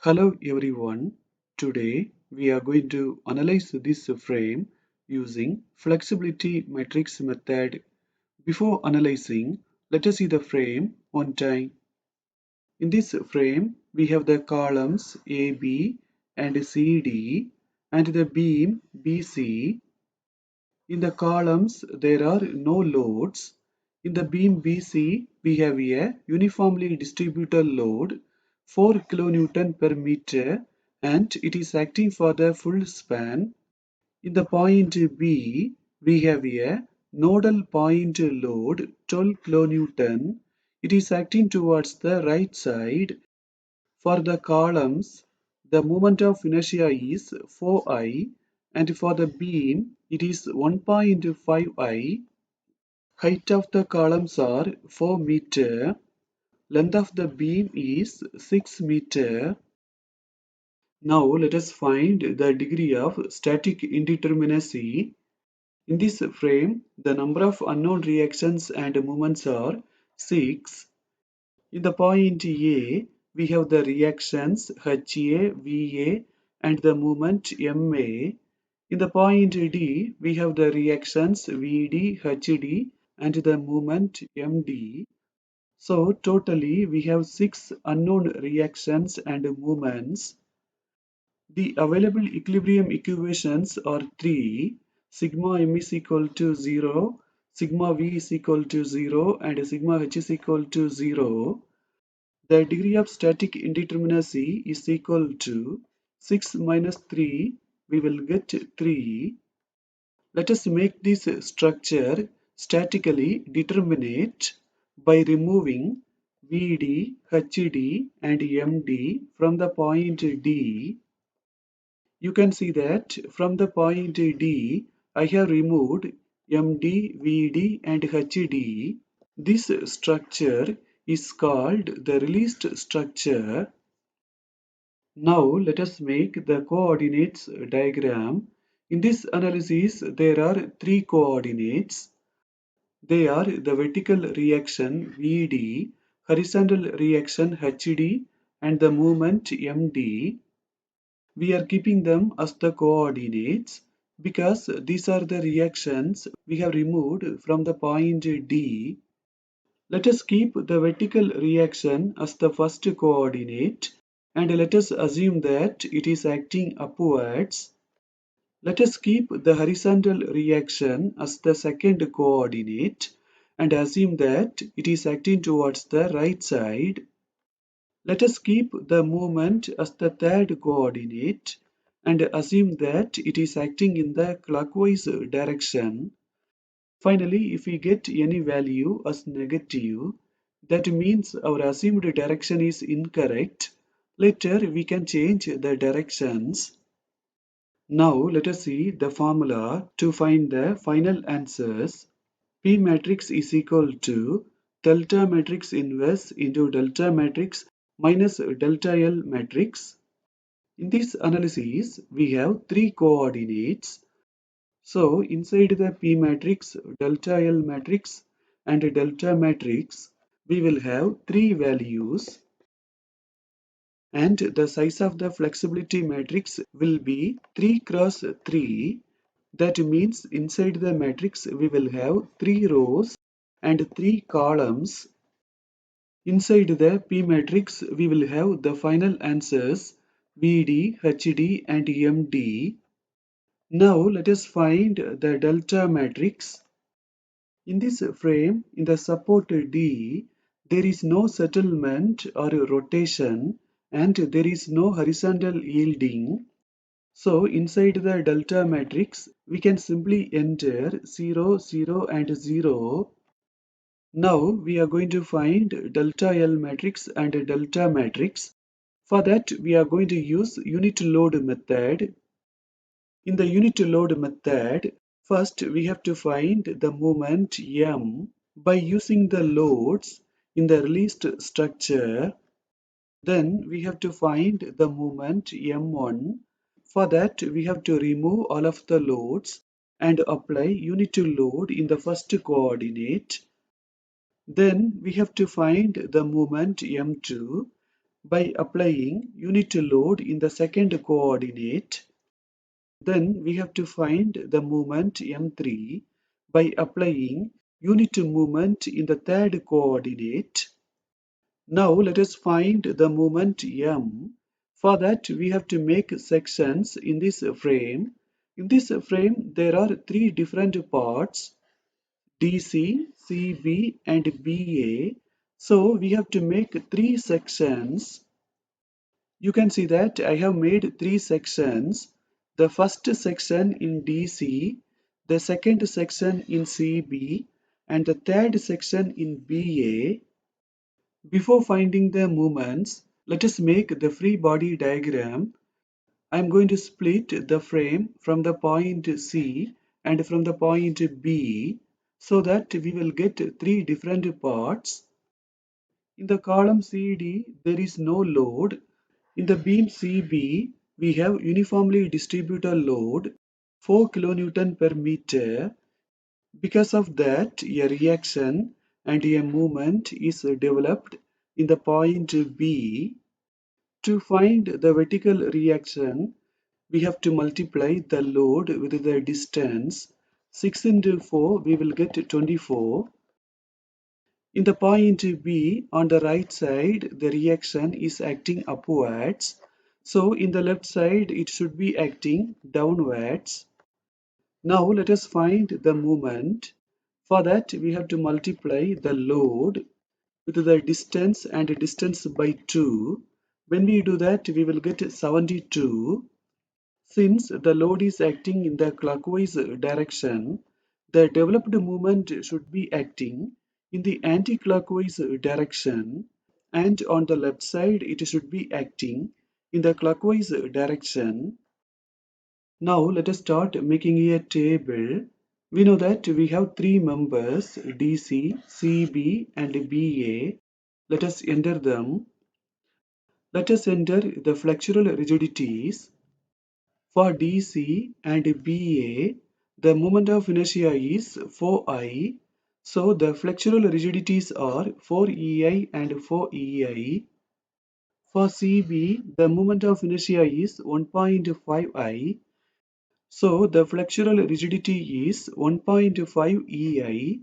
Hello everyone. Today we are going to analyze this frame using flexibility matrix method. Before analyzing, let us see the frame one time. In this frame, we have the columns AB and CD and the beam BC. In the columns, there are no loads. In the beam BC, we have a uniformly distributed load 4 kN per meter and it is acting for the full span. In the point B, we have a nodal point load 12 kN. It is acting towards the right side. For the columns, the moment of inertia is 4I and for the beam it is 1.5I. Height of the columns are 4 meter. Length of the beam is 6 meter. Now let us find the degree of static indeterminacy. In this frame, the number of unknown reactions and moments are 6. In the point A, we have the reactions HA, VA and the moment MA. In the point D, we have the reactions VD, HD and the moment MD. So totally we have 6 unknown reactions and moments. The available equilibrium equations are 3. Sigma m is equal to 0, sigma v is equal to 0 and sigma h is equal to 0. The degree of static indeterminacy is equal to 6 minus 3, we will get 3. Let us make this structure statically determinate by removing VD, HD and MD from the point D. You can see that from the point D, I have removed MD, VD and HD. This structure is called the released structure. Now let us make the coordinates diagram. In this analysis, there are 3 coordinates. They are the vertical reaction VD, horizontal reaction HD and the moment MD. We are keeping them as the coordinates because these are the reactions we have removed from the point D. Let us keep the vertical reaction as the first coordinate and let us assume that it is acting upwards. Let us keep the horizontal reaction as the second coordinate and assume that it is acting towards the right side. Let us keep the movement as the third coordinate and assume that it is acting in the clockwise direction. Finally, if we get any value as negative, that means our assumed direction is incorrect. Later, we can change the directions. Now, let us see the formula to find the final answers. P matrix is equal to delta matrix inverse into delta matrix minus delta L matrix. In this analysis, we have 3 coordinates. So inside the P matrix, delta L matrix and delta matrix, we will have 3 values and the size of the flexibility matrix will be 3 cross 3. That means inside the matrix we will have 3 rows and 3 columns. Inside the P matrix we will have the final answers VD, HD and MD. Now let us find the delta matrix. In this frame, in the support D, there is no settlement or rotation and there is no horizontal yielding. So inside the delta matrix, we can simply enter 0, 0 and 0. Now we are going to find delta L matrix and delta matrix. For that, we are going to use unit load method. In the unit load method, first we have to find the moment M by using the loads in the released structure. Then we have to find the moment M1. For that, we have to remove all of the loads and apply unit load in the first coordinate. Then we have to find the moment M2. by applying unit load in the second coordinate. Then we have to find the moment m3 by applying unit moment in the third coordinate. Now let us find the moment m. For that we have to make sections in this frame. In this frame there are three different parts, DC, CB and BA. So we have to make three sections. You can see that I have made three sections. The first section in DC, the second section in CB and the third section in BA. Before finding the moments, let us make the free body diagram. I am going to split the frame from the point C and from the point B so that we will get three different parts. In the column CD, there is no load. In the beam CB, we have uniformly distributed load 4 kN per meter. Because of that, a reaction and a movement is developed in the point B. To find the vertical reaction, we have to multiply the load with the distance. 6 into 4, we will get 24. In the point B, on the right side, the reaction is acting upwards. So in the left side, it should be acting downwards. Now let us find the moment. For that, we have to multiply the load with the distance and distance by 2. When we do that, we will get 72. Since the load is acting in the clockwise direction, the developed movement should be acting in the anti-clockwise direction, and on the left side it should be acting in the clockwise direction. Now let us start making a table. We know that we have three members DC, CB and BA. Let us enter them. Let us enter the flexural rigidities. For DC and BA, the moment of inertia is 4I. So the flexural rigidities are 4EI and 4EI. For CB, the moment of inertia is 1.5I. So the flexural rigidity is 1.5 EI.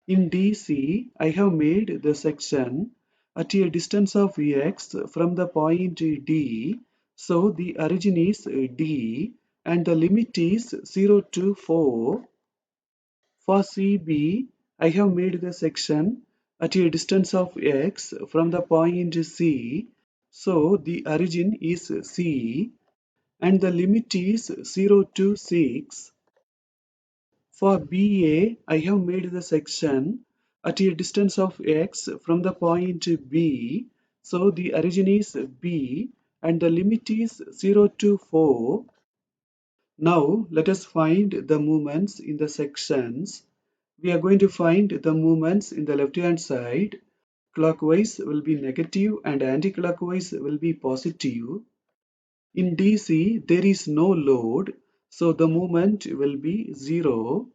In DC, I have made the section at a distance of x from the point D. So the origin is D and the limit is 0 to 4. For CB, I have made the section at a distance of x from the point C. So the origin is C and the limit is 0 to 6. For BA, I have made the section at a distance of x from the point B. So the origin is B and the limit is 0 to 4. Now let us find the moments in the sections. We are going to find the moments in the left hand side. Clockwise will be negative and anti-clockwise will be positive. In DC, there is no load, so the moment will be 0.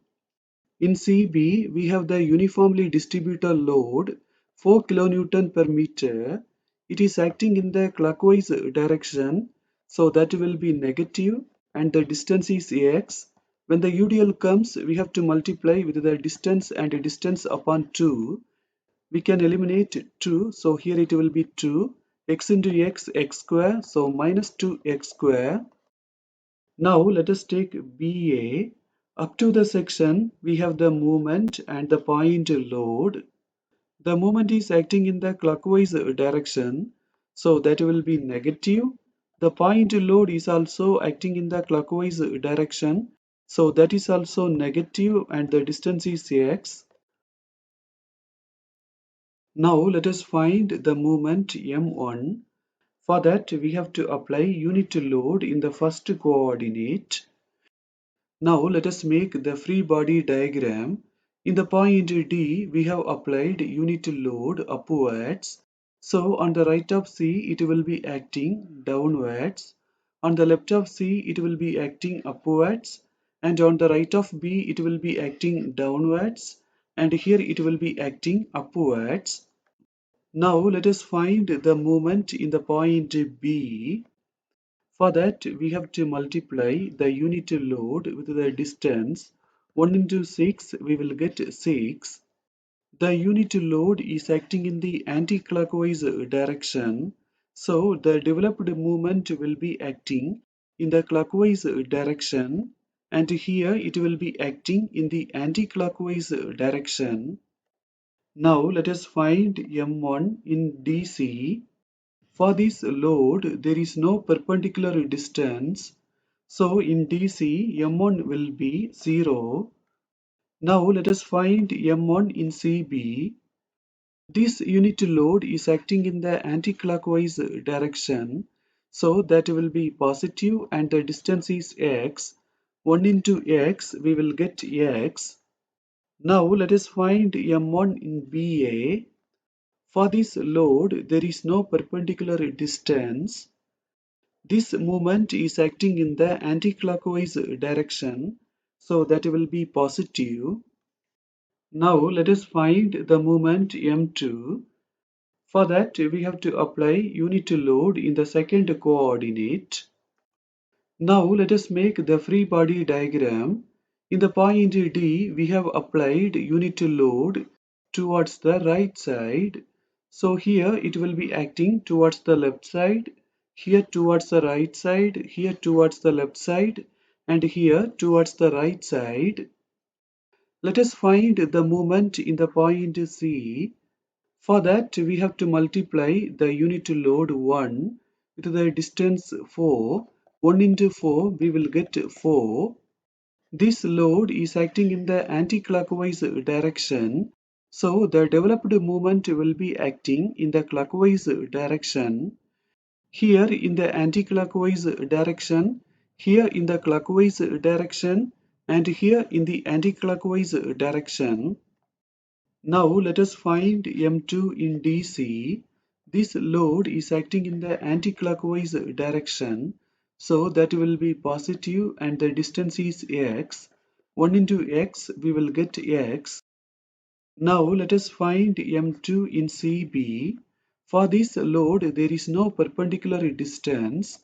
In CB, we have the uniformly distributed load 4 kN per meter. It is acting in the clockwise direction, so that will be negative and the distance is x. When the UDL comes, we have to multiply with the distance and distance upon 2. We can eliminate 2, so here it will be 2. X into x, x square, so minus 2x square. Now let us take BA. Up to the section, we have the moment and the point load. The moment is acting in the clockwise direction, so that will be negative. The point load is also acting in the clockwise direction, so that is also negative and the distance is x. Now let us find the moment m1. For that, we have to apply unit load in the first coordinate. Now let us make the free body diagram. In the point D, we have applied unit load upwards. So on the right of C, it will be acting downwards. On the left of C, it will be acting upwards. And on the right of B, it will be acting downwards. And here it will be acting upwards. Now let us find the moment in the point B. For that, we have to multiply the unit load with the distance. 1 into 6, we will get 6. The unit load is acting in the anti-clockwise direction, so the developed moment will be acting in the clockwise direction, and here it will be acting in the anti-clockwise direction. Now let us find M1 in DC. For this load, there is no perpendicular distance, so in DC, M1 will be 0. Now let us find M1 in CB. This unit load is acting in the anti-clockwise direction, so that will be positive and the distance is x. 1 into x, we will get x. Now let us find M1 in BA. For this load, there is no perpendicular distance. This moment is acting in the anti-clockwise direction, so that will be positive. Now let us find the moment M2. For that, we have to apply unit load in the second coordinate. Now let us make the free body diagram. In the point D, we have applied unit load towards the right side. So here it will be acting towards the left side, here towards the right side, here towards the left side, and here towards the right side. Let us find the moment in the point C. For that, we have to multiply the unit load 1 with the distance 4. 1 into 4, we will get 4. This load is acting in the anti-clockwise direction, so the developed moment will be acting in the clockwise direction. Here in the anti-clockwise direction, here in the clockwise direction, and here in the anti-clockwise direction. Now let us find M2 in DC. This load is acting in the anti-clockwise direction, so that will be positive and the distance is x. 1 into x, we will get x. Now let us find M2 in CB. For this load, there is no perpendicular distance.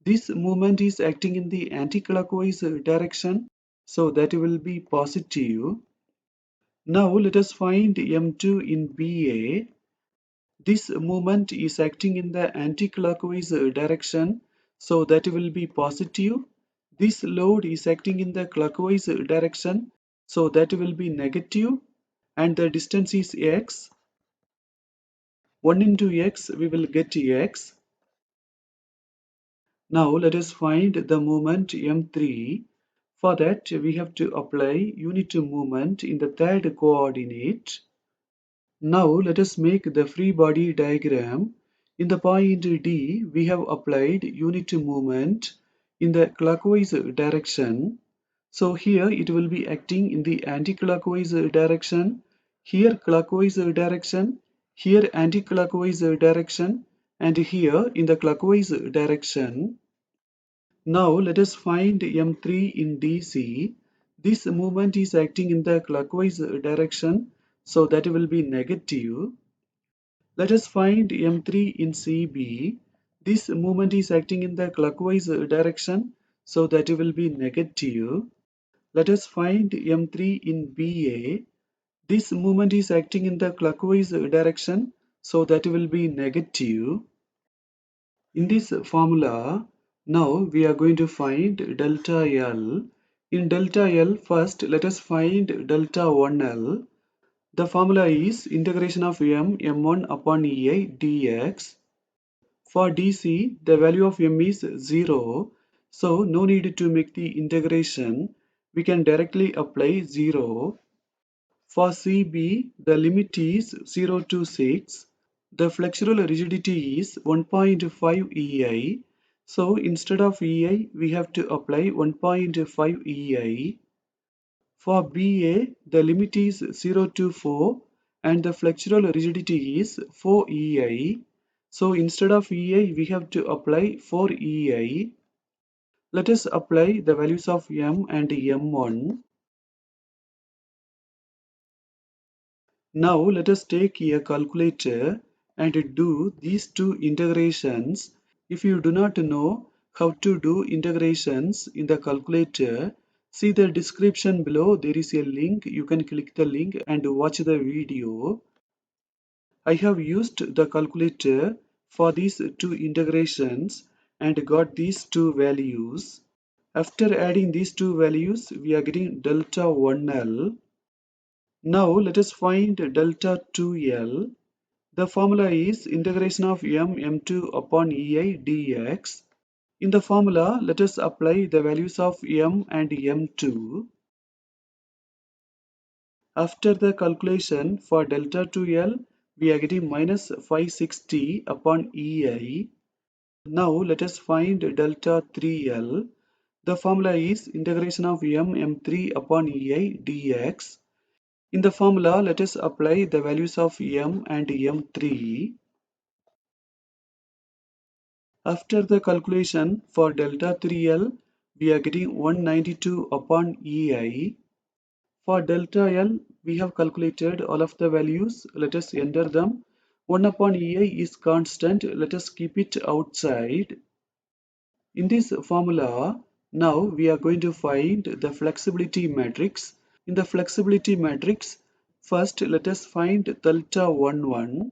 This moment is acting in the anti-clockwise direction, so that will be positive. Now let us find M2 in BA. This moment is acting in the anti-clockwise direction, so that will be positive. This load is acting in the clockwise direction, so that will be negative, and the distance is x. 1 into x, we will get x. Now let us find the moment M3. For that, we have to apply unit moment in the third coordinate. Now let us make the free body diagram. In the point D, we have applied unit movement in the clockwise direction. So here it will be acting in the anti-clockwise direction, here clockwise direction, here anti-clockwise direction, and here in the clockwise direction. Now let us find M3 in DC. This movement is acting in the clockwise direction, so that will be negative. Let us find M3 in CB. This movement is acting in the clockwise direction, so that will be negative. Let us find M3 in BA. This movement is acting in the clockwise direction, so that will be negative. In this formula, now we are going to find delta L. In delta L, first let us find delta 1L. The formula is integration of m1 upon ei dx. For dc, the value of m is 0, so no need to make the integration. We can directly apply 0. For CB, the limit is 0 to 6. The flexural rigidity is 1.5 EI. So instead of EI, we have to apply 1.5 EI. For BA, the limit is 0 to 4 and the flexural rigidity is 4 EI. So instead of EI, we have to apply 4 EI. Let us apply the values of M and M1. Now let us take a calculator and do these two integrations. If you do not know how to do integrations in the calculator, see the description below. There is a link. You can click the link and watch the video. I have used the calculator for these two integrations and got these two values. After adding these two values, we are getting delta 1L. Now let us find delta 2L. The formula is integration of m2 upon ei dx. In the formula, let us apply the values of m and m2. After the calculation for delta 2L, we are getting minus 560 upon ei. Now let us find delta 3L. The formula is integration of m3 upon ei dx. In the formula, let us apply the values of m and m3. After the calculation for delta 3L, we are getting 192 upon ei. For delta L, we have calculated all of the values. Let us enter them. 1 upon ei is constant. Let us keep it outside. In this formula, now we are going to find the flexibility matrix. In the flexibility matrix, first let us find delta 1, 1.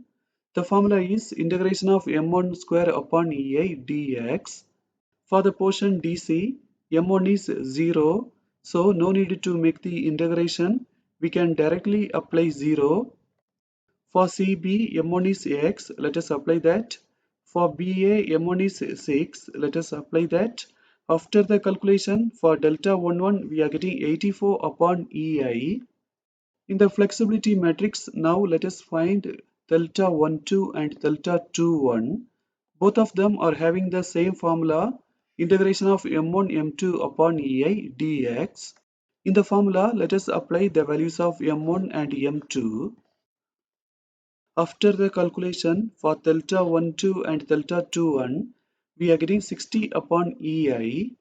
The formula is integration of m1 square upon ei dx. For the portion dc, m1 is 0, so no need to make the integration. We can directly apply 0. For CB, m1 is x, let us apply that. For BA, m1 is 6, let us apply that. After the calculation for delta 1, 1, we are getting 84 upon ei. In the flexibility matrix, now let us find delta 1, 2 and delta 2, 1. Both of them are having the same formula, integration of m1, m2 upon ei dx. In the formula, let us apply the values of m1 and m2. After the calculation for delta 1, 2 and delta 2, 1, we are getting 60 upon ei.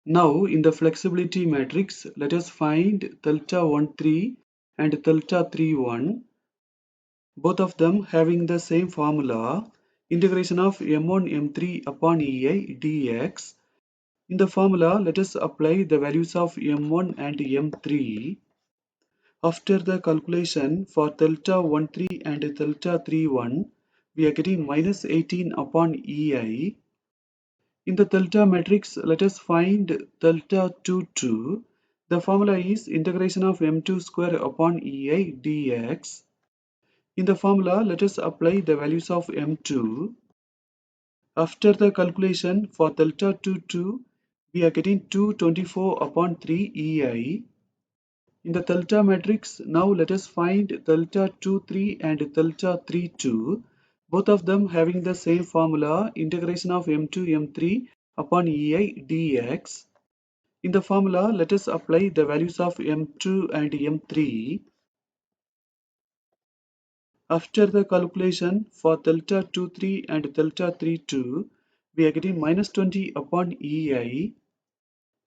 Now in the flexibility matrix, let us find delta 1, 3 and delta 3, 1. Both of them having the same formula, integration of m1, m3 upon ei dx. In the formula, let us apply the values of m1 and m3. After the calculation for delta 1, 3 and delta 3, 1, we are getting minus 18 upon ei. In the delta matrix, let us find delta 2, 2. The formula is integration of m2 square upon ei dx. In the formula, let us apply the values of m2. After the calculation for delta 2, 2, we are getting 224 upon 3 ei. In the delta matrix, now let us find delta 2, 3 and delta 3, 2. Both of them having the same formula, integration of m2, m3 upon ei dx. In the formula, let us apply the values of m2 and m3. After the calculation for delta 2, 3 and delta 3, 2, we are getting minus 20 upon ei.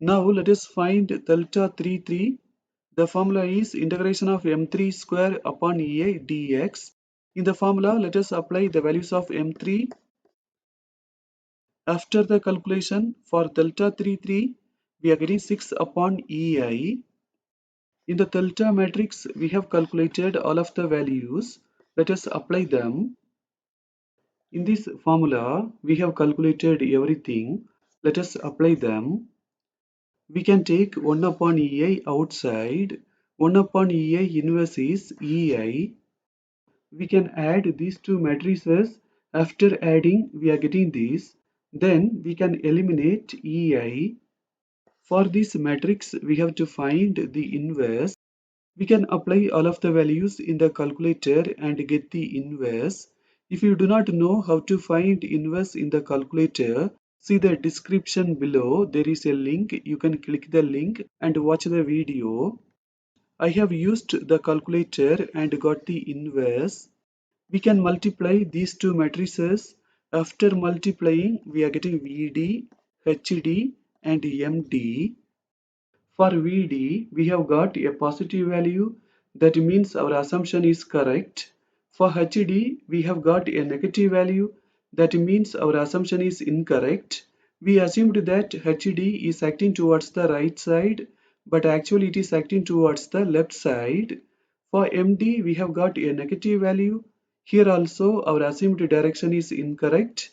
Now let us find delta 3, 3. The formula is integration of m3 square upon ei dx. In the formula, let us apply the values of m3. After the calculation for delta 3, 3, we are getting 6 upon ei. In the delta matrix, we have calculated all of the values. Let us apply them. In this formula, we have calculated everything. Let us apply them. We can take 1 upon ei outside. 1 upon ei inverse is ei. We can add these two matrices. After adding, we are getting this. Then we can eliminate ei. For this matrix, we have to find the inverse. We can apply all of the values in the calculator and get the inverse. If you do not know how to find inverse in the calculator, see the description below. There is a link. You can click the link and watch the video. I have used the calculator and got the inverse. We can multiply these two matrices. After multiplying, we are getting VD, HD and MD. For VD, we have got a positive value. That means our assumption is correct. For HD, we have got a negative value. That means our assumption is incorrect. We assumed that HD is acting towards the right side, but actually it is acting towards the left side. For MD, we have got a negative value. Here also our assumed direction is incorrect.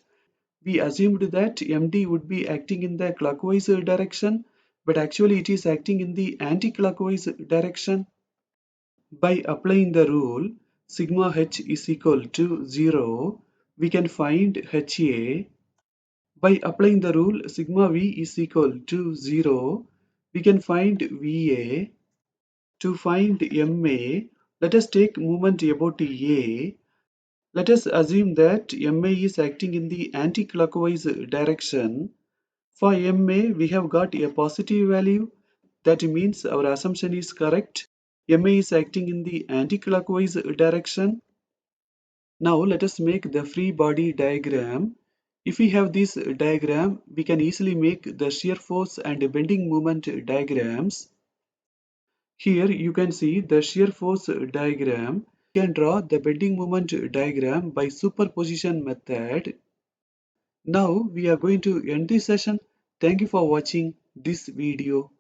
We assumed that MD would be acting in the clockwise direction, but actually it is acting in the anti-clockwise direction. By applying the rule sigma h is equal to 0, we can find HA. By applying the rule sigma v is equal to 0, we can find VA. To find MA, let us take moment about A. Let us assume that MA is acting in the anti-clockwise direction. For MA, we have got a positive value. That means our assumption is correct. MA is acting in the anti-clockwise direction. Now let us make the free body diagram. If we have this diagram, we can easily make the shear force and bending moment diagrams. Here you can see the shear force diagram. You can draw the bending moment diagram by superposition method. Now we are going to end this session. Thank you for watching this video.